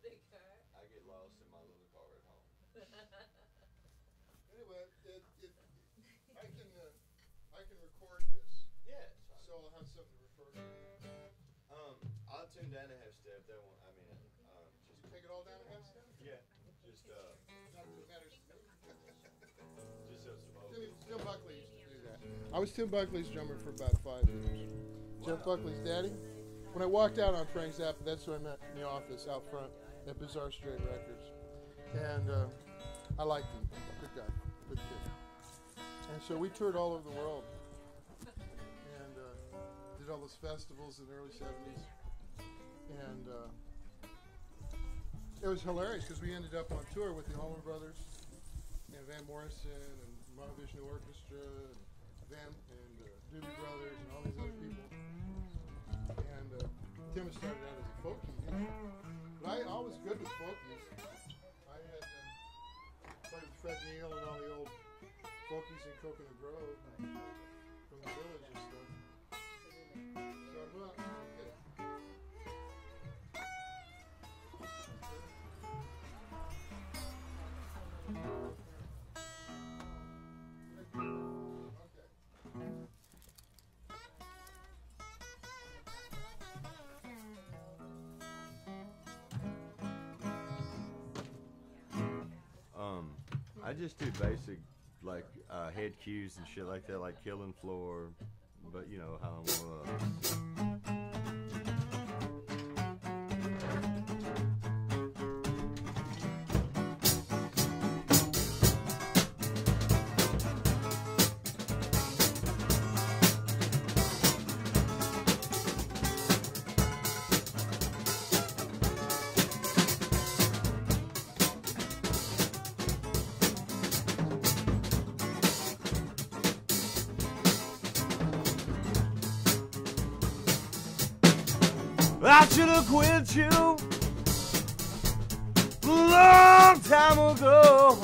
I get lost in my little car at home. Anyway, I can record this. Yeah, so I'll have something to refer to. I'll tune down a half step. That one, I mean, just you take it all down a half step. Yeah, just not that it matters to me. Just so it's Tim Buckley used to do that. I was Tim Buckley's drummer for about 5 years. Wow. Jeff Buckley's daddy. When I walked out on Frank Zappa, that's who I met in the office out front at Bizarre Straight Records. And I liked him. Good guy. Good kid. And so we toured all over the world. And did all those festivals in the early 70s. And it was hilarious because we ended up on tour with the Allman Brothers and Van Morrison and Mahavishnu Orchestra and Doobie Brothers and all these other people. And Tim had started out as a folkie, but I was good with folkies. I had played with Fred Neil and all the old folkies in Coconut Grove from the Village and stuff. So well, okay. I just do basic, like, head cues and shit like that, like Killing Floor, but you know how I'm I should have quit you a long time ago.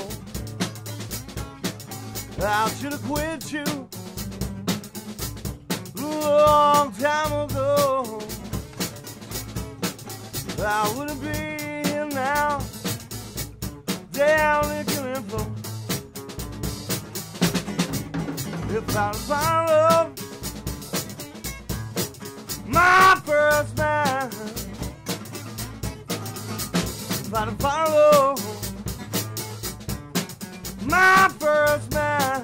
I should have quit you a long time ago. I wouldn't be here now, down in Calypso, if I'd followed my first man. If I'd follow my first man,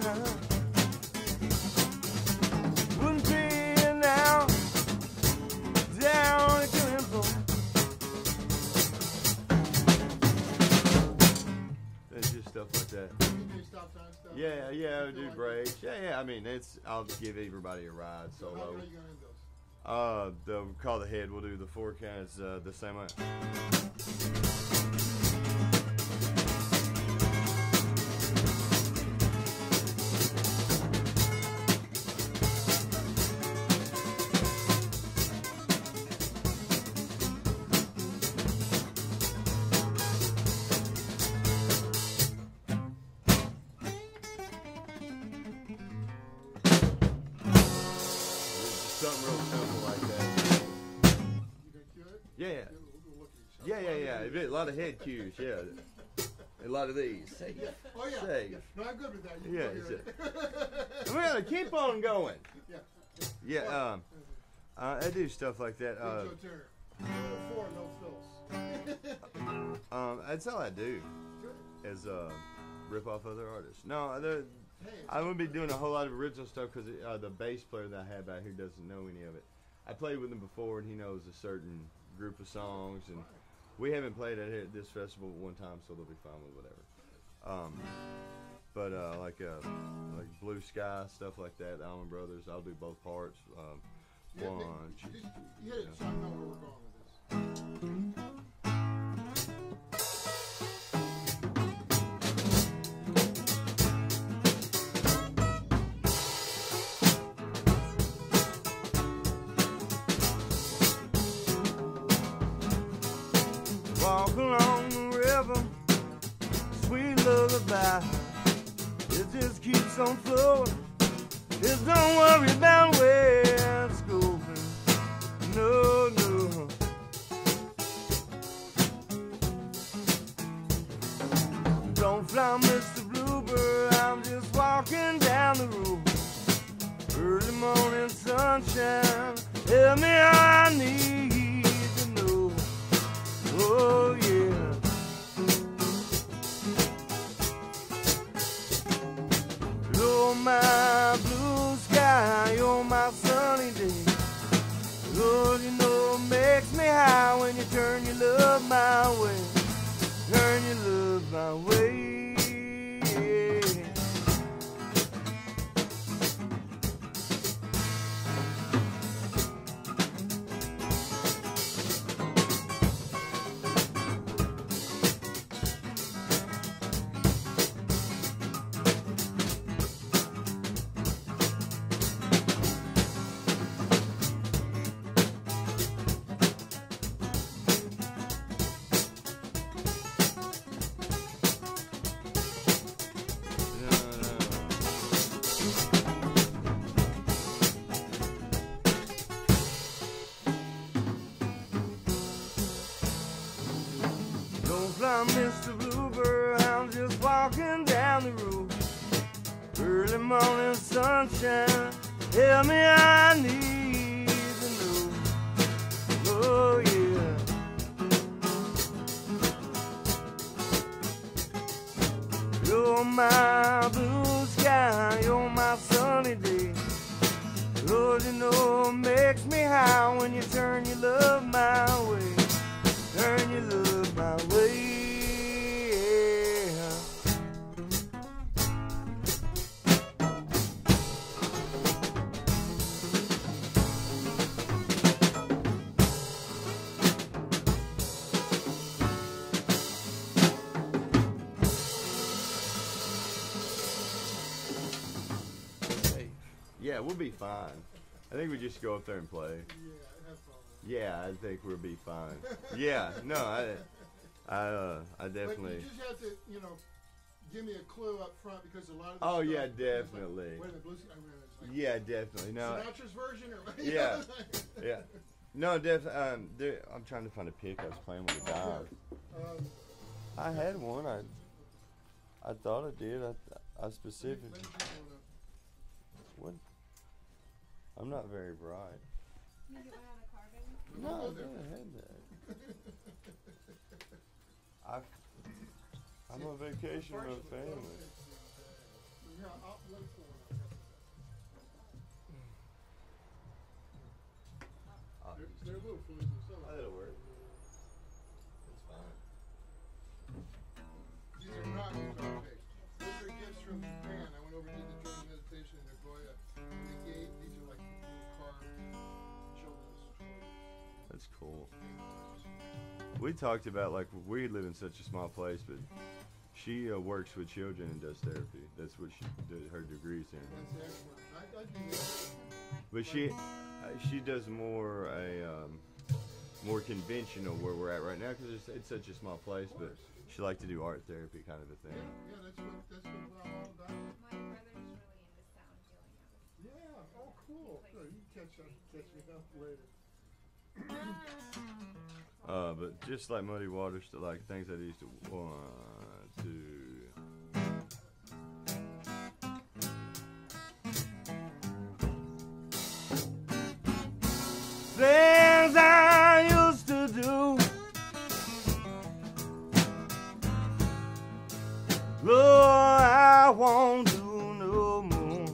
wouldn't be here now, down in Calypso. It's just stuff like that. Yeah, yeah, I do breaks. Yeah, I mean, I'll give everybody a ride solo. How are you going to do those? They'll call the head. We'll do the 4 counts the same way. Something real simple like that. You gonna cue it? Yeah. Yeah. A lot of head cues, yeah. A lot of these. Safe. Oh, yeah. Safe. Yeah. No, I'm good with that. You Yeah. it. We're gonna keep on going. Yeah. I do stuff like that. Joe Turner. 4 no fills. That's all I do. Is rip off other artists. No, I wouldn't be doing a whole lot of original stuff because the bass player that I have out here doesn't know any of it. I played with him before, and he knows a certain group of songs, and we haven't played at this festival one time, so they'll be fine with whatever. But like Blue Sky, stuff like that, Allman Brothers, I'll do both parts. One, two. You hit it, so I know where we're going with this. Walk along the river, sweet lullaby. It just keeps on flowing. Just don't worry about where it's going. No, no. down the road. Early morning sunshine, tell me I need to know. Oh yeah. You're my blue sky, you're my sunny day. Lord, you know it makes me high when you turn your love my way. Turn your love my way. Mr. Bluebird, I'm just walking down the road. Early morning sunshine, tell me I need to know. Oh yeah. You're my blue sky, you're my sunny day. Lord, you know it makes me high when you turn your love my way. Turn your love my way. Yeah, we'll be fine. I think we just go up there and play. Yeah, have fun. Yeah, I think we'll be fine. Yeah, no, I definitely. But you just have to, give me a clue up front because a lot of. Oh yeah, definitely. Wait a minute, blues. Yeah, definitely. No. Sinatra's version or. Yeah, yeah. No, definitely. I'm trying to find a pick. I was playing with a guy. I had one. I thought I did. I specifically. What? I'm not very bright. You don't have a carving? No, I never had that. I'm on vacation with family. That'll work. It's fine. These are not okay. Those are gifts from Japan. I went over to the Jordan meditation in Nagoya. And they gave, these are like carved children's toys. That's cool. We talked about, like, we live in such a small place, but she works with children and does therapy. That's what she did her degrees in. That's excellent. I'd do that. But she does more more conventional where we're at right now because it's such a small place. But she liked to do art therapy kind of a thing. Yeah, that's what I'm all about. My brother's really into sound healing. Yeah. Oh, cool. Good. You can catch me up later. But just like Muddy Waters, like things that I used to 1, 2. Things I used to do, Lord, I won't do no more.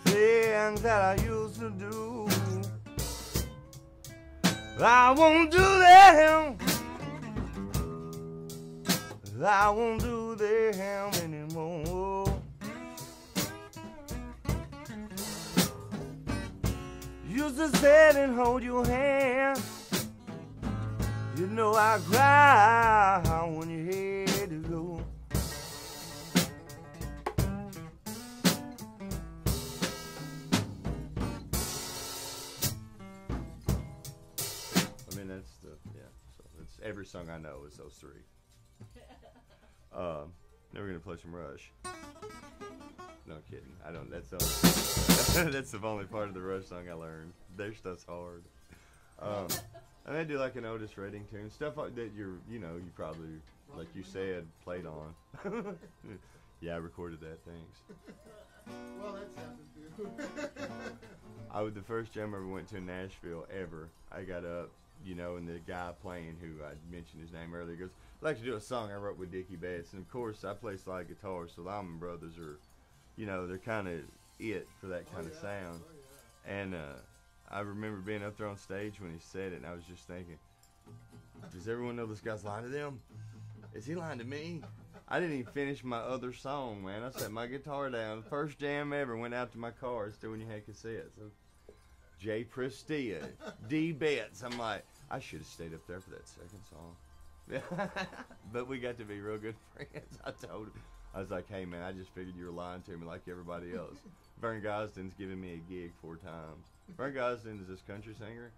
Things that I used to do, I won't do them. I won't do them anymore. Used to sit and hold your hand. You know I cry when you had to go. I mean, that's every song I know is those 3. Now we're gonna play some Rush. No kidding. I don't. That's that's the only part of the Rush song I learned. Their stuff's hard. And they do like an Otis Redding tune, stuff like that. You probably, like you said, played on. Yeah, I recorded that. Thanks. Well, that's happened too. The first jam I ever went to in Nashville ever. I got up, and the guy playing, who I mentioned his name earlier, goes, "I'd like to do a song I wrote with Dickie Betts." And of course, I play slide guitar, so the Allman Brothers are, they're kind of it for that kind of sound. And I remember being up there on stage when he said it, and I was just thinking, does everyone know this guy's lying to them? Is he lying to me? I didn't even finish my other song, man. I set my guitar down. First jam ever. Went out to my car. Still when you had cassettes. So, J. Prestia, D. Betts. I'm like, I should have stayed up there for that second song. But we got to be real good friends. I told him. I was like, hey, man, I just figured you were lying to me like everybody else. Vern Gosden's given me a gig 4 times. Vern Gosden is this country singer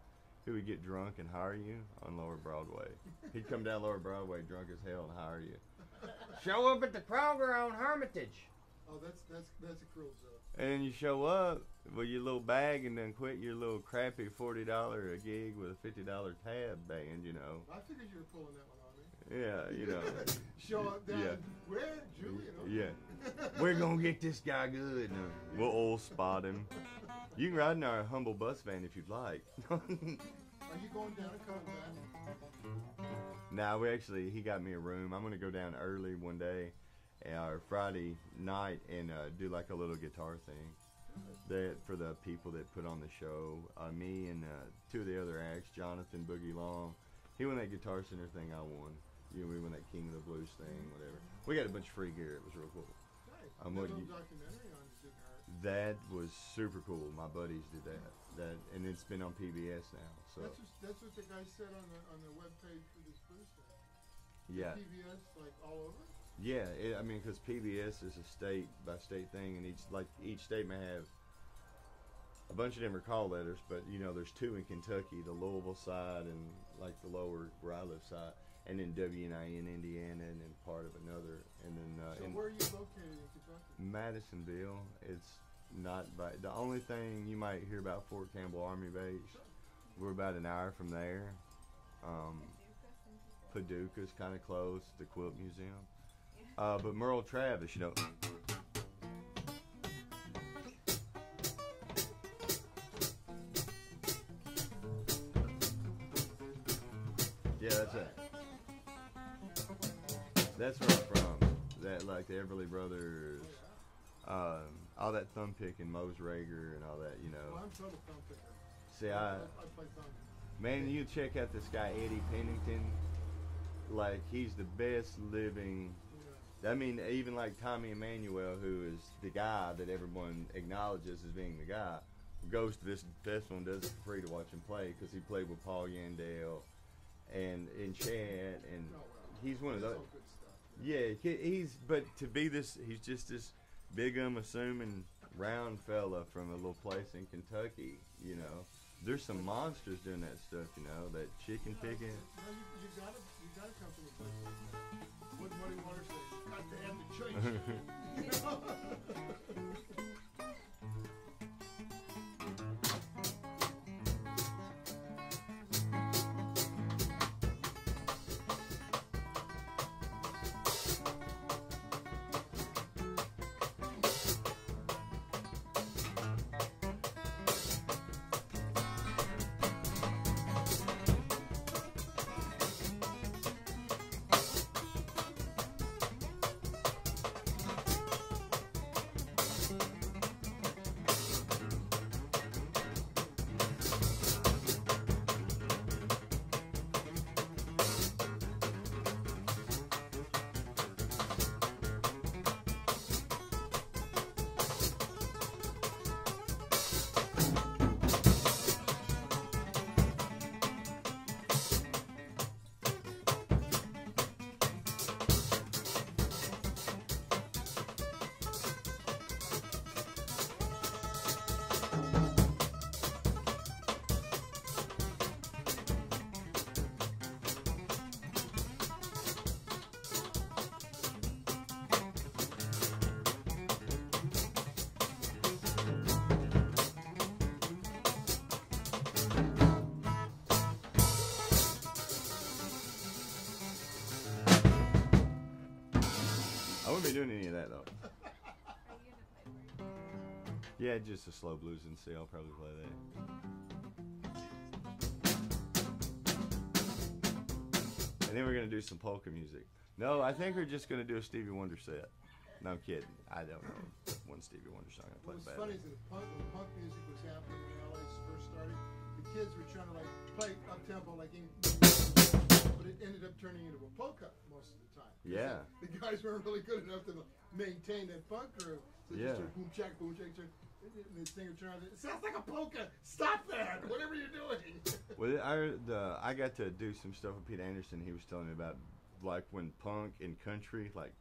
who would get drunk and hire you on Lower Broadway. He'd come down Lower Broadway drunk as hell and hire you. Show up at the Kroger on Hermitage. Oh, that's a cruel joke. And then you show up with your little bag and then quit your little crappy $40 a gig with a $50 tab band, I figured you were pulling that one on me. Yeah, Show up down. Yeah. Where? Julian? Okay. Yeah. We're going to get this guy good. We'll oil spot him. You can ride in our humble bus van if you'd like. Are you going down and coming back? Nah, he got me a room. I'm going to go down early one day, or Friday night, and do like a little guitar thing for the people that put on the show. Me and 2 of the other acts, Jonathan Boogie Long. He won that Guitar Center thing I won. We won that King of the Blues thing, whatever. We got a bunch of free gear. It was real cool. Nice. That little documentary on it didn't hurt. That was super cool. My buddies did that. And it's been on PBS now. So that's what the guy said on the webpage for this blues thing. Yeah. PBS like all over? Yeah, because PBS is a state by state thing, and each state may have a bunch of different call letters, but there's 2 in Kentucky, the Louisville side and like the lower where I live side, and then WNIN Indiana, and then part of another, and then so where are you located in Kentucky? Madisonville. It's not by the only thing you might hear about Fort Campbell Army Base. We're about an hour from there. Paducah's kind of close, the Quilt Museum. But Merle Travis, Yeah, that's it. That's where I'm from. That, like the Everly Brothers, all that thumb picking, Mose Rager, and all that, Well, I'm total thumb picker. See, I play thumb. Man, you check out this guy Eddie Pennington. Like, he's the best living. Yeah. I mean, even like Tommy Emmanuel, who is the guy that everyone acknowledges as being the guy, goes to this festival and does it for free to watch him play because he played with Paul Yandell and Chad, and he's one of those. All good stuff. Yeah, but to be this, he's just this big, unassuming, round fella from a little place in Kentucky, There's some monsters doing that stuff, that chicken picking. You gotta come from a place like that. What Muddy Waters says, you got to have the choice. won't be doing any of that though. Are you gonna play for you? Yeah, just a slow blues and C. I'll probably play that. And then we're gonna do some polka music. No, I think we're just gonna do a Stevie Wonder set. No, I'm kidding. I don't know one Stevie Wonder song I play What's bad. funny is that when punk music was happening when LA first started, the kids were trying to like play up tempo like but it ended up turning into a polka most of the time. Yeah. The guys weren't really good enough to maintain that punk groove. So Yeah. just boom check, and the singer turned it sounds like a polka. Stop that! Whatever you're doing. Well, I got to do some stuff with Pete Anderson. He was telling me about like when punk and country, like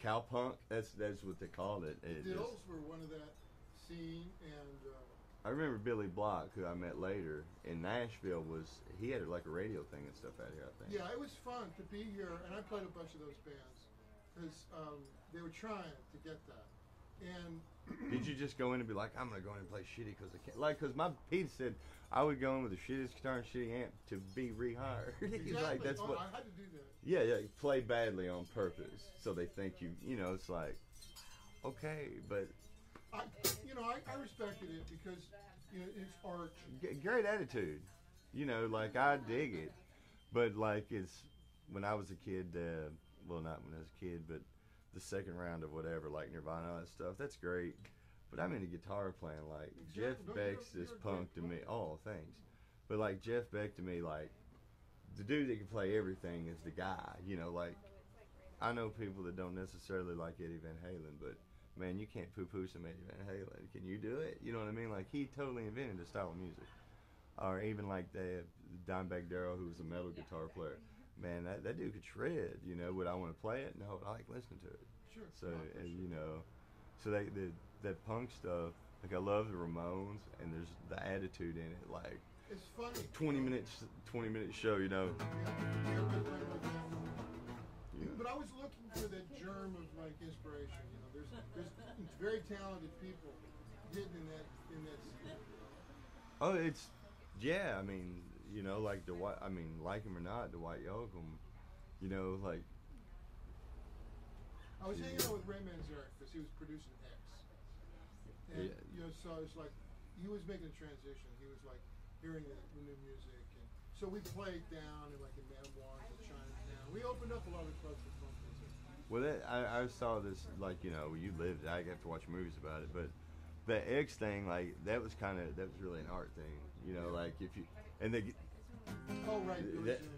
cowpunk. That's what they called it. The Dills were one of that scene, and I remember Billy Block, who I met later in Nashville, he had like a radio thing and stuff out here, I think. yeah, it was fun to be here, and I played a bunch of those bands because they were trying to get that. And Did you just go in and be like, I'm gonna go in and play shitty because I can't? Like, because my Pete said I would go in with the shittiest guitar and shitty amp to be rehired. He's like, that's what. I had to do that. Yeah, play badly on purpose, so they think you. You know, it's like, okay, but I respected it because it's art. Great attitude. You know, like I dig it, but like it's when I was a kid. Well, not when I was a kid, but the second round of whatever, like Nirvana, all that stuff. That's great, but I'm into guitar playing. Like Jeff Beck's this punk to me. Oh, thanks. But like Jeff Beck to me, like the dude that can play everything is the guy. You know, like I know people that don't necessarily like Eddie Van Halen, but man, you can't poo-poo some Eddie Van Halen. Can you do it? You know what I mean? Like he totally invented a style of music. Or even like the Dimebag Darrell, who was a metal guitar player. Man, that dude could shred. You know, would I want to play it? No, but I like listening to it. Sure. So you know, so that punk stuff. Like I love the Ramones, and there's the attitude in it. Like It's funny. 20 minute show. You know. Yeah. But I was looking for that germ of like inspiration. You know, there's very talented people hidden in that scene. Oh, yeah. I mean, you know, like Dwight. I mean, like him or not, Dwight Yoakam. You know, like. I was hanging out with Ray Manzarek because he was producing X, and so it's like he was making a transition. He was like hearing the new music, and so we played down in like in Memoirs in Chinatown. We opened up a lot of clubs for punk music. Well, I saw this, like, you know, you lived. I got to watch movies about it, but the X thing, like, that was really an art thing, you know, like if you Oh right.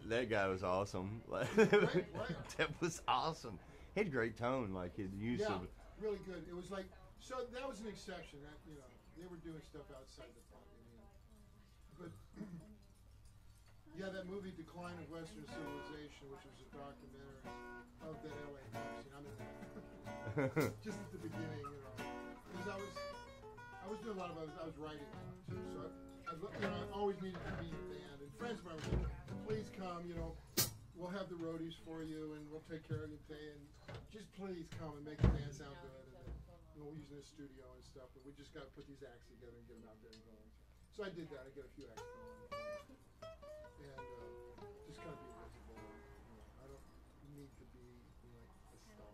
That guy was awesome. Like, that was awesome. He had great tone, like his use of. Really good. It was like that was an exception. That they were doing stuff outside the punk. But yeah, that movie Decline of Western Civilization, which was a documentary of that LA punk scene. I mean, just at the beginning, because I was doing a lot of I was writing too, so I always needed to be in the band. And friends of mine were like, please come, we'll have the roadies for you, and we'll take care of you, and just please come and make the band sound good. And then we'll use this studio and stuff, but we just got to put these acts together and get them out there and going. So I did that. I got a few acts going, and just kind of be visible. I don't need to be like a star.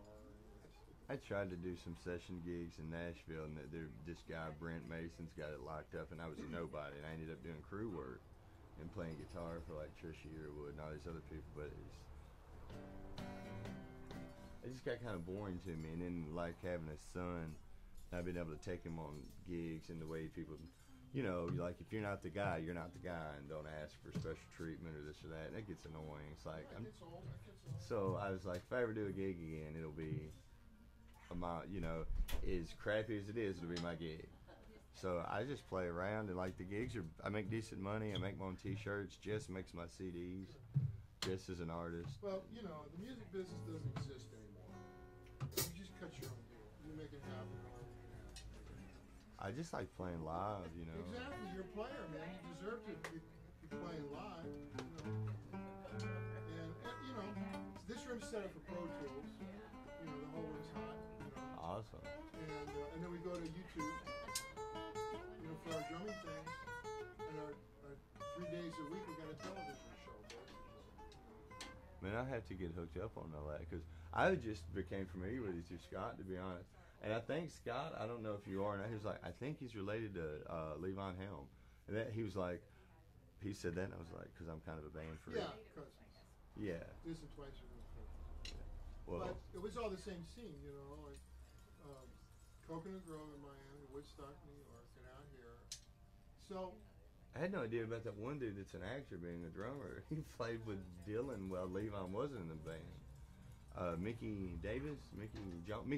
I tried to do some session gigs in Nashville, and this guy Brent Mason's got it locked up, and I was a nobody, and I ended up doing crew work and playing guitar for like Trisha Yearwood and all these other people, but it just got kind of boring to me. And then like having a son, I've been able to take him on gigs, and the way people, like if you're not the guy, you're not the guy, and don't ask for special treatment or this or that. And that gets annoying. It's like so I was like, if I ever do a gig again, it'll be as crappy as it is, it'll be my gig. So I just play around, and like the gigs I make decent money. I make my own T-shirts. Jess makes my CDs. Jess is an artist. Well, the music business doesn't exist anymore. You just cut your own deal. You make it happen. I just like playing live, Exactly, you're a player, man. You deserve to be playing live. And this room's set up for Pro Tools. The whole room's hot. Awesome. And then we go to YouTube. For our drumming things, and our 3 days a week, we got a television show, basically. Man, I have to get hooked up on all that because I just became familiar with you through Scott, to be honest. And I think Scott, I don't know if you are, and he was like, I think he's related to Levon Helm. And that he was like, he said that, and I was like, because I'm kind of a band freak. Yeah, cousins. Yeah. This and twice your cousins. Well, But it was all the same scene, you know, like Coconut Grove in Miami, Woodstock, New York, and out here. So I had no idea about that one dude that's an actor being a drummer. He played with Dylan while Levon wasn't in the band. Mickey Davis, Mickey Jones.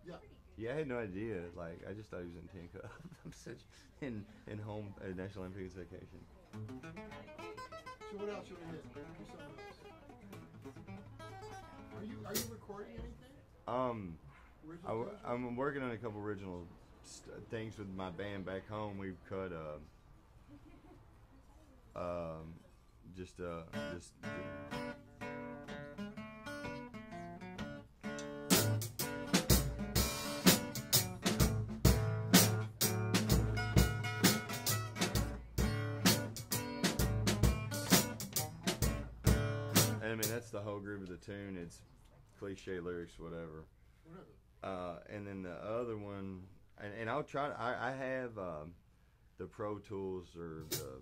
yeah, Yeah, I had no idea. Like, I just thought he was in Tin Cup. I'm such in home National Lampoon's Vacation. so what else should we hit? Do something else. Are you recording anything? Original tunes? I'm working on a couple original things with my band back home. We've cut just I mean, that's the whole groove of the tune. It's cliche lyrics, whatever. And then the other one, and I'll try. I have the Pro Tools or the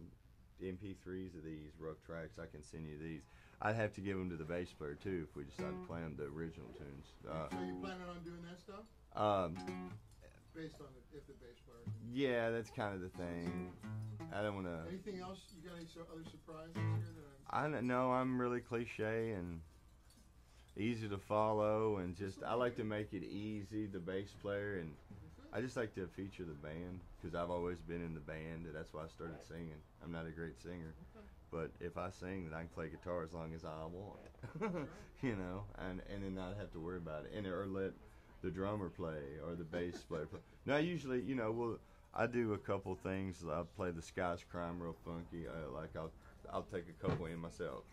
MP3s of these rough tracks. I can send you these. I'd have to give them to the bass player too if we decide to play them the original tunes. So you planning on doing that stuff? Based on if the bass player. Yeah, that's kind of the thing. I don't want to. Anything else? You got any other surprises here that I don't know. I'm really cliche and easy to follow, and just I like to make it easy. The bass player, and I just like to feature the band because I've always been in the band, and that's why I started singing. I'm not a great singer, but if I sing, then I can play guitar as long as I want, you know, and then not have to worry about it, or let the drummer play or the bass player play. Now, usually, you know, I do a couple things. I'll play the Sky's Crime real funky. Like I'll take a couple in myself.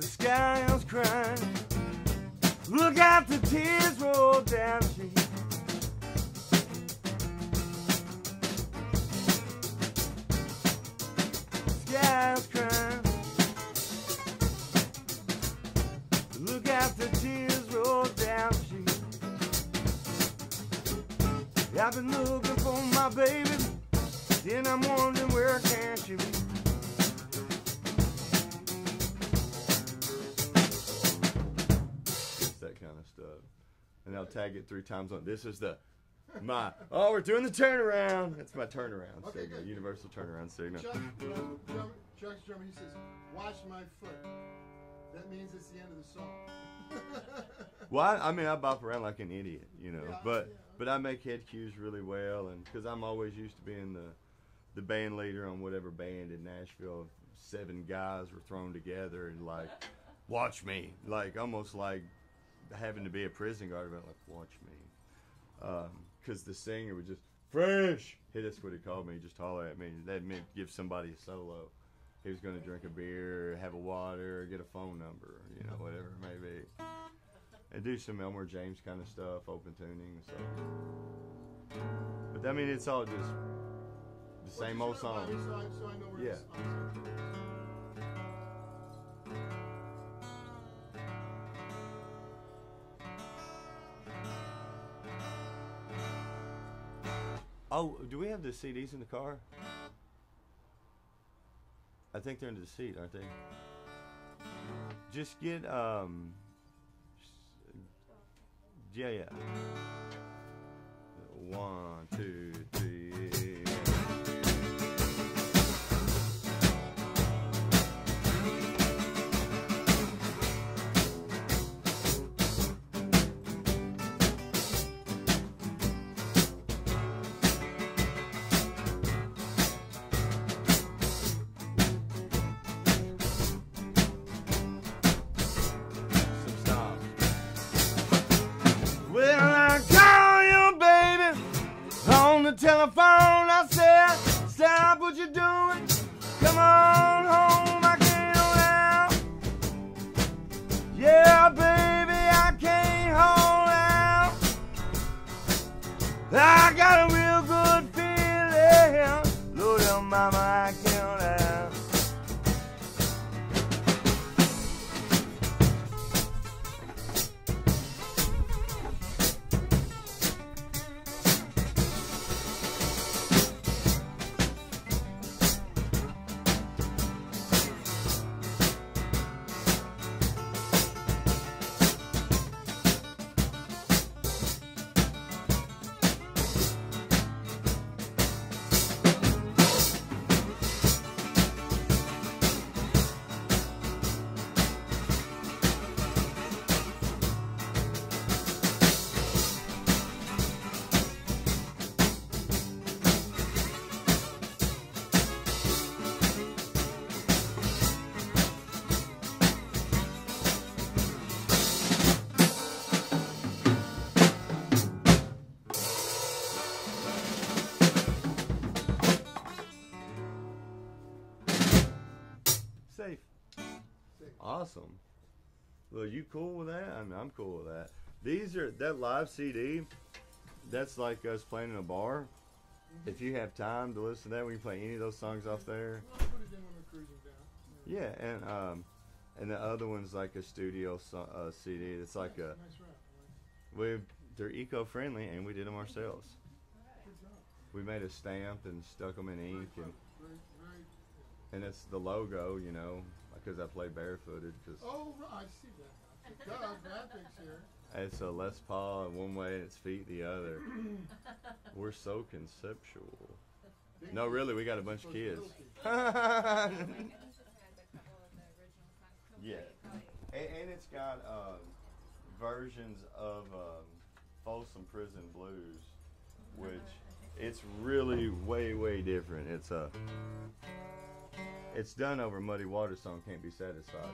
Sky's crying, look out, the tears roll down she. Sky's crying, look out, the tears roll down she. I've been looking for my baby, then I'm wondering where can she be. And I'll tag it 3 times on. This is we're doing the turnaround. That's my turnaround signal, universal turnaround signal. Chuck's drumming, he says, watch my foot. That means it's the end of the song. Well, I mean, I bop around like an idiot, you know, Yeah, but I make head cues really well, and because I'm always used to being the band leader on whatever band in Nashville. 7 guys were thrown together and like, watch me, like almost like having to be a prison guard, about like, watch me, because the singer would just Fresh. Hey, that's what he called me. Just holler at me. That meant give somebody a solo. He was going to drink a beer, have a water, get a phone number, you know, whatever it may be, and do some Elmer James kind of stuff, open tuning and stuff. But I mean, it's all just the same old song. So I know where it's on. Oh, do we have the CDs in the car? I think they're under the seat, aren't they? Just get, yeah. 1, 2, 3. safe. Safe. Awesome. Well, you cool with that? I mean, I'm cool with that. These are that live CD. That's like us playing in a bar. If you have time to listen to that, we can play any of those songs off there. Well, I'll put it in when we're cruising down. Yeah, and the other one's like a studio CD. It's like nice, a nice rap. they're eco-friendly, and we did them ourselves. Good job. We made a stamp and stuck them in ink, and Very, and it's the logo, you know, because I play barefooted. Cause oh, right, I see that. Duh, graphics here. it's a Les Paul in one way and its feet the other. We're so conceptual. No, really, we got a bunch of kids. Has a couple of the original songs Yeah. complete. And it's got versions of Folsom Prison Blues, which it's really way different. It's done over Muddy Water song Can't Be Satisfied.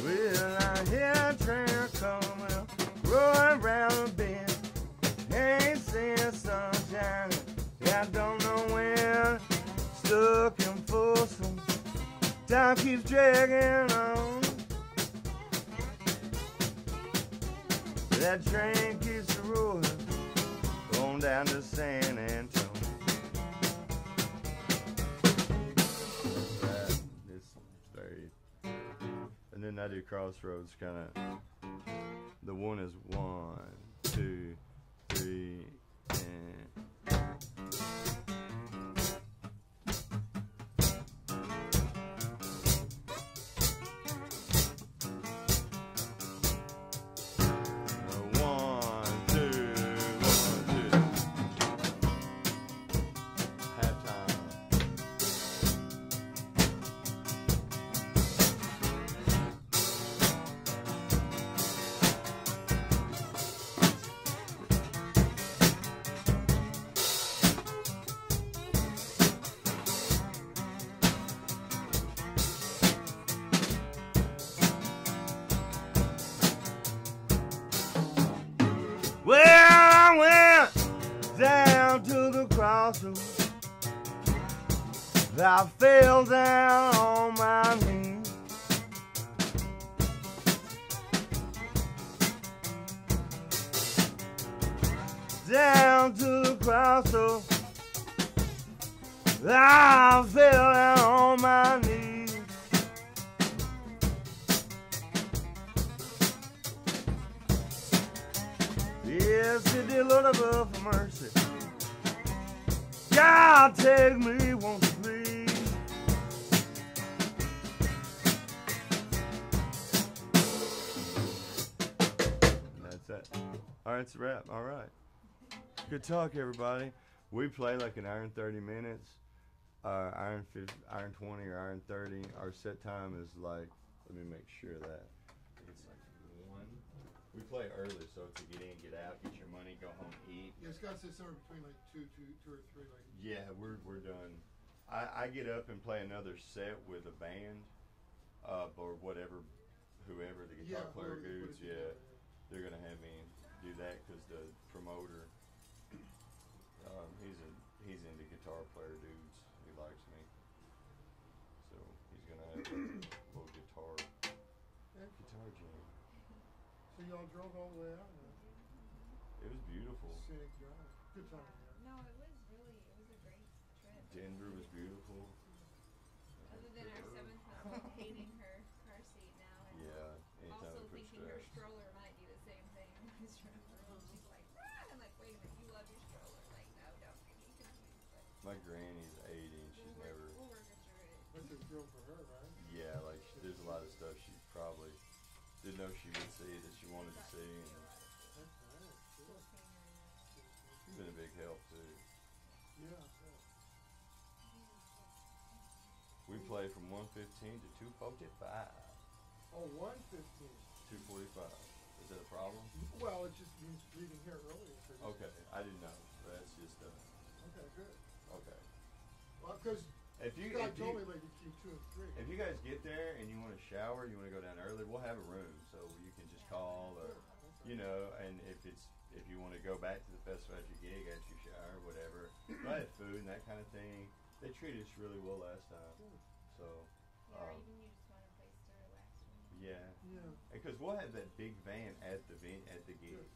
Well, I hear a train coming, rolling round the bend. Ain't seen sunshine, I don't know when. Stuck in Folsom, time keeps dragging on. That train keeps rolling on down to San Antonio. It's very. And then I do Crossroads, kind of. The one is 1, 2, 3, and. One, two, halftime. Well, I went down to the crossroads. I fell down on my knees. Down to the crossroads. I fell down on my knees. Yes, it did, Lord above for mercy. God, take me, won't you please? That's it. All right, it's a wrap. All right. Good talk, everybody. We play like an hour and 30 minutes. Hour and 20 or hour and 30. Our set time is like, let me make sure of that. It's like 1. We play early, so to get in, get out, get your money, go home, eat. Yeah, Scott said somewhere between like two or three. Like. Yeah, we're done. I get up and play another set with a band, or whatever, whoever the guitar player dudes. Yeah, they're gonna have me do that because the promoter, he's into guitar player dudes. He likes me, so he's gonna have a little guitar jam. So y'all drove all the way out? It was beautiful. Scenic drive. Good time. Yeah. No, it was a great trip. Denver was beautiful. Other than our 7-month-old hating her car seat now. And Yeah, anytime also we put thinking her straps. stroller might do the same thing. She's trying to roll. She's like, ah! I'm like, wait a minute, you love your stroller. Like, no, don't get me confused. But My granny's 80 and she's never. we'll work it through it. That's a thrill for her, right? Yeah, like there's a lot of stuff she probably didn't know she would see it that she wanted to see. And That's nice. Cool. she's been a big help too. Yeah. We play from 1:15 to 2:45. Oh, 1:15. 2:45. Is that a problem? Well, it just means leaving here early. Okay, I didn't know. That's just Okay, good. okay. Well, because If you God if told you, me like between 2 and 3. if you guys get there and you want to shower, you want to go down early, we'll have a room so you can just call or you know. And if you want to go back to the festival after your gig, after your shower, whatever, we'll have food and that kind of thing. They treated us really well last time, so. Yeah, or even you just want a place to relax. Yeah. Yeah. Because we'll have that big van at the gig,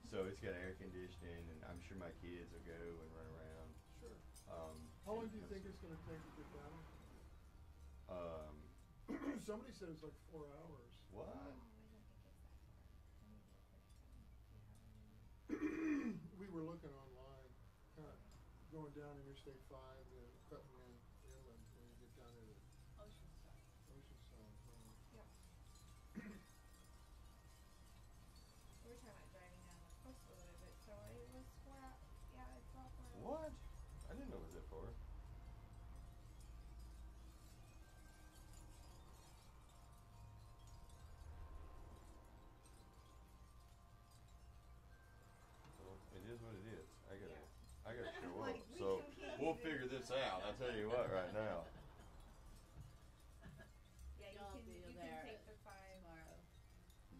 so it's got air conditioning, and I'm sure my kids will go and run around. Sure. How long do you think it's going to take to get down? Somebody said it's like 4 hours. What? Oh, I don't think it's that far. We were looking online, kind of going down Interstate 5, cutting in inland when you get down there to Oceanside. Yeah. We were talking about driving down the coast a little bit, so it was 4 hours. Yeah, it's all 4 hours. What? I didn't know it was that far. Well, it is what it is. I gotta show up. Like, So we'll figure this out. I'll tell you what, right now. Yeah, Y'all you be can there take the 5 tomorrow.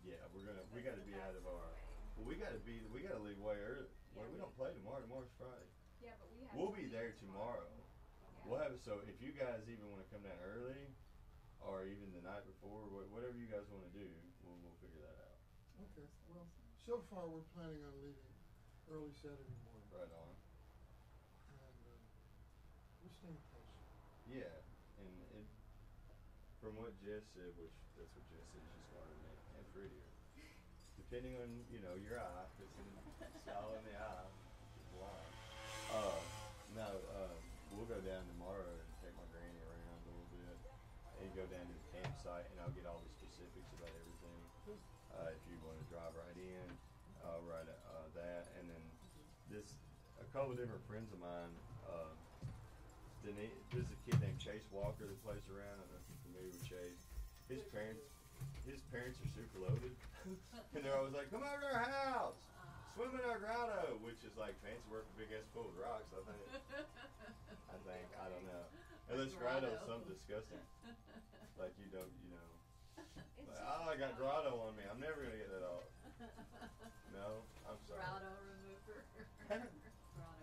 Yeah, we gotta be out of our. Well, we gotta leave way early. Well, we don't play tomorrow. Tomorrow's Friday. Yeah, but we have. We'll to be leave there tomorrow. Yeah. We'll have so if you guys even want to come down early, or even the night before, whatever you guys want to do, we'll figure that out. Okay. Well, so far we're planning on leaving early Saturday morning. Right on. And we're staying patient. Yeah, and from what Jess said, which that's what Jess said, she's smarter than me and prettier. Depending on your eye, if it's style in the eye, it's blind. We'll go down tomorrow and take my granny around a little bit, and go down to the campsite, and I'll get all the specifics about everything. If you want to drive right in, I'll write that, and then a couple of different friends of mine. There's a kid named Chase Walker that plays around. I don't know if you're familiar with Chase. His parents are super loaded, and they're always like, "Come over to our house, swim in our grotto," which is like fancy word for big ass pool of rocks. I don't know. Unless grotto is something disgusting, like you don't, It's like, just I got grotto on me. I'm never gonna get that off. No, I'm sorry. Grotto remover.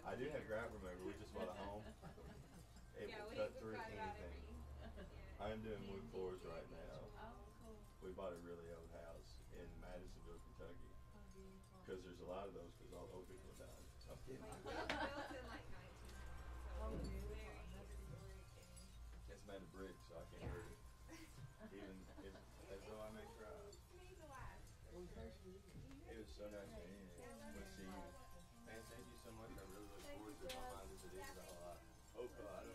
I do have grout remover. We just bought a home. It will cut through anything. I'm doing wood floors right now. Oh, cool. We bought a really old house in Madisonville, Kentucky, because there's a lot of those because all the old people died. I'm kidding. Like, it was built in like 1900, so it's very historic and It's made of brick, so I can't hurt it. Even as though I may try. made to last. Well, it's nice to meet you. It was so nice meeting you. We'll see you. Man, thank you so much. I really look forward to it. My mind is at ease a whole lot. Hope I